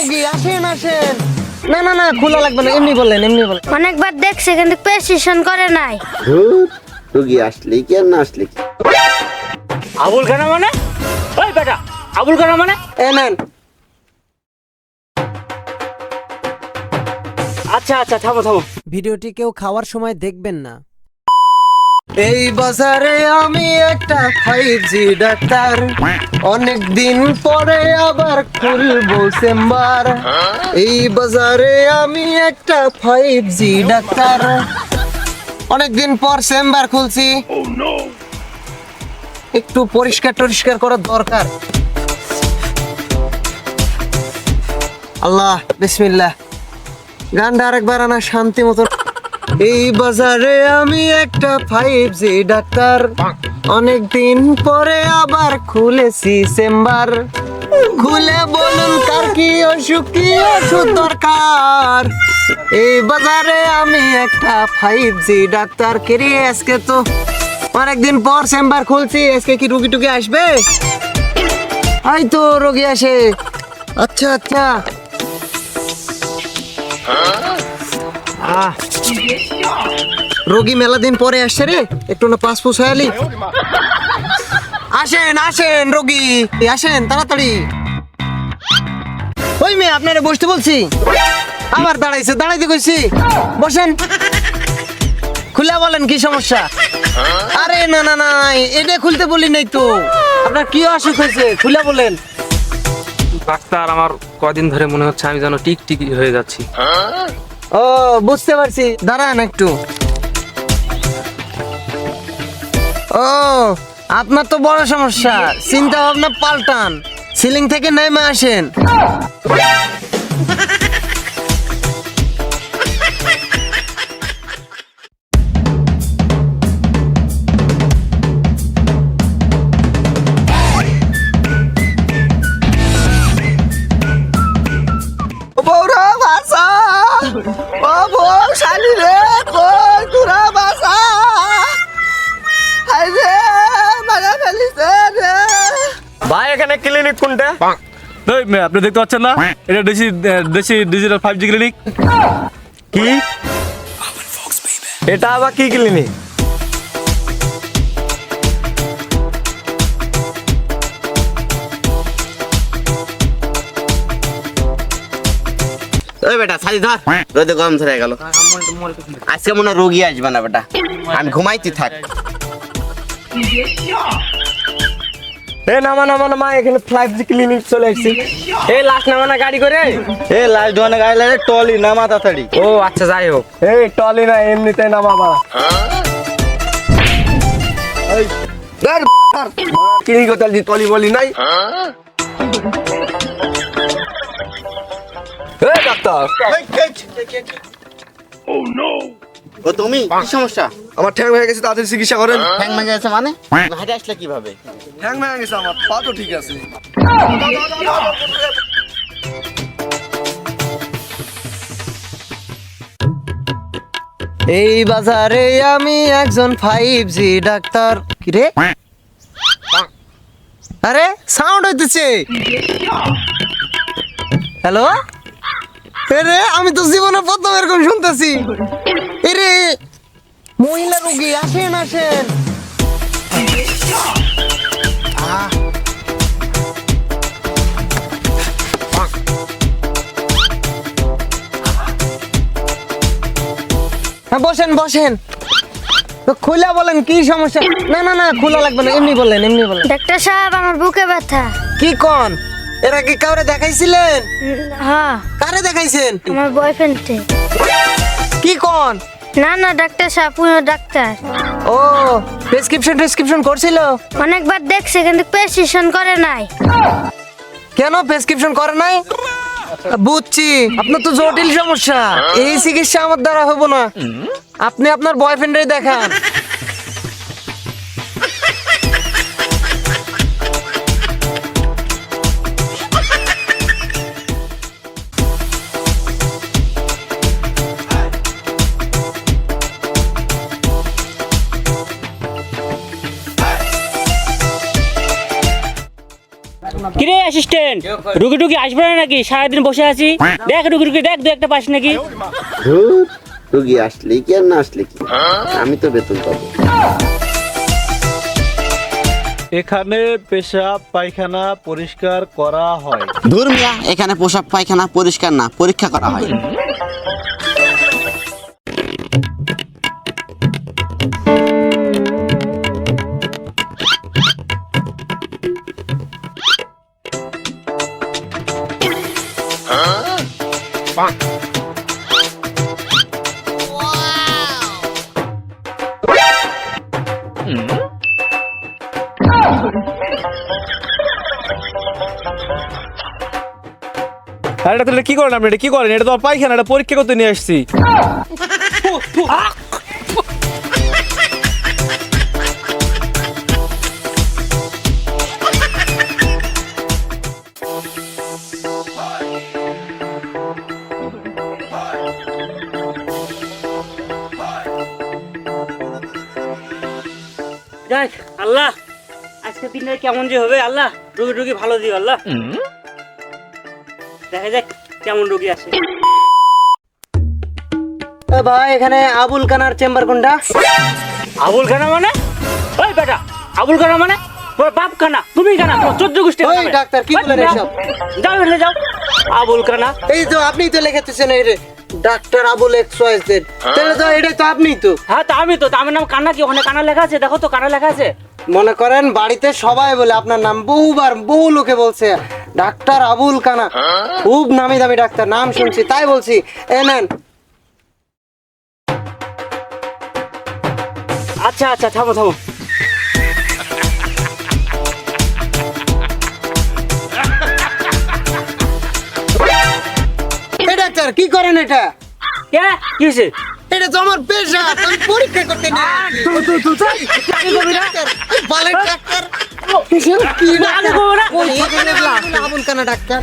রোগী, আসেন আসেন। না না না, খোলা লাগবে না, এমনি বলেন এমনি বলেন। অনেকবার দেখছে কিন্তু প্রেসক্রিপশন করে নাই। রোগী আসলে কি আর না আসলে কি? আবুল খানা মানে? ওই বেটা, আবুল খানা মানে? এ নেন। আচ্ছা আচ্ছা, থামো থামো। ভিডিওটি কেউ খাওয়ার সময় দেখবেন না। এই বাজারে আমি একটা 5G ডাক্তার, অনেক দিন পরে আবার খুলবো চেম্বার। এই বাজারে আমি একটা 5G ডাক্তার, অনেক দিন পর চেম্বার খুলছি। একটু পরিষ্কার টরিষ্কার করার দরকার। আল্লাহ বিসমিল্লাহ। গানটা আরেকবার আনা শান্তি মতো। এই বাজারে আমি একটা 5G ডাক্তার, অনেক দিন পরে আবার খুলেছি চেম্বার। খুলে বলুন কার কি অসুখ, কি ওষুধ দরকার। এই বাজারে আমি একটা 5G ডাক্তার। কেরি আজকে তো অনেকদিন পর চেম্বার খুলছি, আজকে কি রুগী টুকি আসবে? এই তো রোগী আসে। আচ্ছা আচ্ছা। রোগী মেলা দিন পরে আসছে রে, একটু না পাসপোর্ট হয়ালি। আসেন আসেন রোগী, আসেন তাড়াতাড়ি। ওই মেয়ে আপনারে বসতে বলছি, আবার দাঁড়াইছে, দাঁড়াইতে কইছি। বসেন, খুলে বলেন কি সমস্যা। আরে না না না, এটা খুলতে বলি নাই তো। আপনার কি অসুখ হয়েছে খুলে বলেন। ডাক্তার, আমার কদিন ধরে মনে হচ্ছে আমি যেন টিকটিকি হয়ে যাচ্ছি। ও বুঝতে পারছি, দাঁড়ান একটু। ও আপনার তো বড় সমস্যা, চিন্তা ভাবনা পাল্টান, সিলিং থেকে নেমে আসেন। বৌরা বাসা, ও বউ শালি রে, কই তোরা বাসা। হাই রে, মারা ফেলিছে রে। ভাই, এখানে ক্লিনিক কোনটা? আপনি দেখতে পাচ্ছেন না, এটা দেশি দেশি ডিজিটাল 5G ক্লিনিক। কি এটা আবার কি ক্লিনিক? ওই বেটা সালি ধর, রোদে গরম ধরে গেল। আজকে মনে হয় রোগী আসবে না বেটা, আমি ঘুমাইতে থাক। এ নামা নামা নামা, এখানে 5G ক্লিনিক চলে এসেছি। এই লাস্ট নামানা গাড়ি করে, এ লাস্ট দোকানে গাড়ি লাগে, টলি নামা তাড়াতাড়ি। ও আচ্ছা, যাই হোক। এই টলি না, এমনিতে নামাবা। ক্লিনিক করতে টলি বলি নাই। এই ডাক্তার, ও তুমি কি সমস্যা? আমার ঠ্যাং ভেঙে গেছে, তাদের চিকিৎসা করেন। ঠ্যাং ভেঙে গেছে মানে? হাঁটে আসলে কিভাবে? ঠ্যাং ভেঙে গেছে আমার, পা তো ঠিক আছে। এই বাজারে আমি একজন 5G ডাক্তার। কি রে, আরে সাউন্ড হইতেছে। হ্যালো, রে আমি তো জীবনে প্রথম এরকম শুনতেছি। এরে মহিলা রোগী, আসেন আসেন। হ্যাঁ বসেন বসেন, তো খুলে বলেন কি সমস্যা। না না না, খোলা লাগবে না, এমনি বলেন এমনি বলেন। ডাক্তার সাহেব, আমার বুকে ব্যথা। কি কোন, এরা কি কাউরে দেখাইছিলেন? হ্যাঁ, কারে দেখাইছেন? আমার বয়ফ্রেন্ডে। কি কোন? না না ডাক্তার সাহেব, পুরো ডাক্তার। ও প্রেসক্রিপশন করছিল? অনেকবার দেখছে কিন্তু প্রেসক্রিপশন করে নাই। কেন প্রেসক্রিপশন করে নাই? বুঝছি, আপনার তো জটিল সমস্যা, এই চিকিৎসা আমার দ্বারা হবো না। আপনি আপনার বয়ফ্রেন্ডের দেখান। কিরে অ্যাসিস্ট্যান্ট রুগী টুগী আসবে না নাকি? সারাদিন বসে আছি, দেখ রুগী টুগী দেখ, দু একটা পাস নাকি? ধুর, রোগী আসলে কি আর না আসলে কি, আমি তো বেতন পাবো। এখানে পেশাব পায়খানা পরিষ্কার করা হয়। ধুর মিয়া, এখানে পোশাক পায়খানা পরিষ্কার না, পরীক্ষা করা হয়। আর এটা তাহলে কি করেন আপনি? এটা কি করেন? এটা তো আমার পায়খানা, এটা পরীক্ষা করতে নিয়ে আসছি। যাক আল্লাহ, আজকে দিনটা কেমন যে হবে আল্লাহ, রুগী টুগী ভালো দিও আল্লাহ। দেখা যাক কেমন রুগী আসে। এ ভাই, এখানে আবুল কানার চেম্বার কোনটা? আবুল খানা মানে? ওই বেটা, আবুল খানা মানে? তোর বাপ খানা, তুমি খানা, তোমার 14 গোষ্ঠী ওই ডাক্তার, কি বলেন এসব? যাও এখানে যাও। আবুল খানা এই তো আপনি তো লিখেছেন এই রে, ডাক্তার আবুল XYZ। তাহলে তো এটা তো আপনি তো। হ্যাঁ, তা আমি তো, তা আমার নাম কান্না, কি ওখানে কানা লেখা আছে? দেখো তো কানা লেখা আছে। মনে করেন বাড়িতে সবাই বলে আপনার নাম, বহুবার বহু লোকে বলছে ডাক্তার আবুল কানা, খুব নামি দামি ডাক্তার, নাম শুনছি তাই বলছি। এ নেন। আচ্ছা আচ্ছা, থামো থামো। এই ডাক্তার কি করেন এটা? কে কি হয়েছে? এটা তো আমার পেশা, আমি পরীক্ষা করতে নিয়ে ডাক্তার, বালের ডাক্তার। কি ডাক্তার? ওই আবুল কানা ডাক্তার।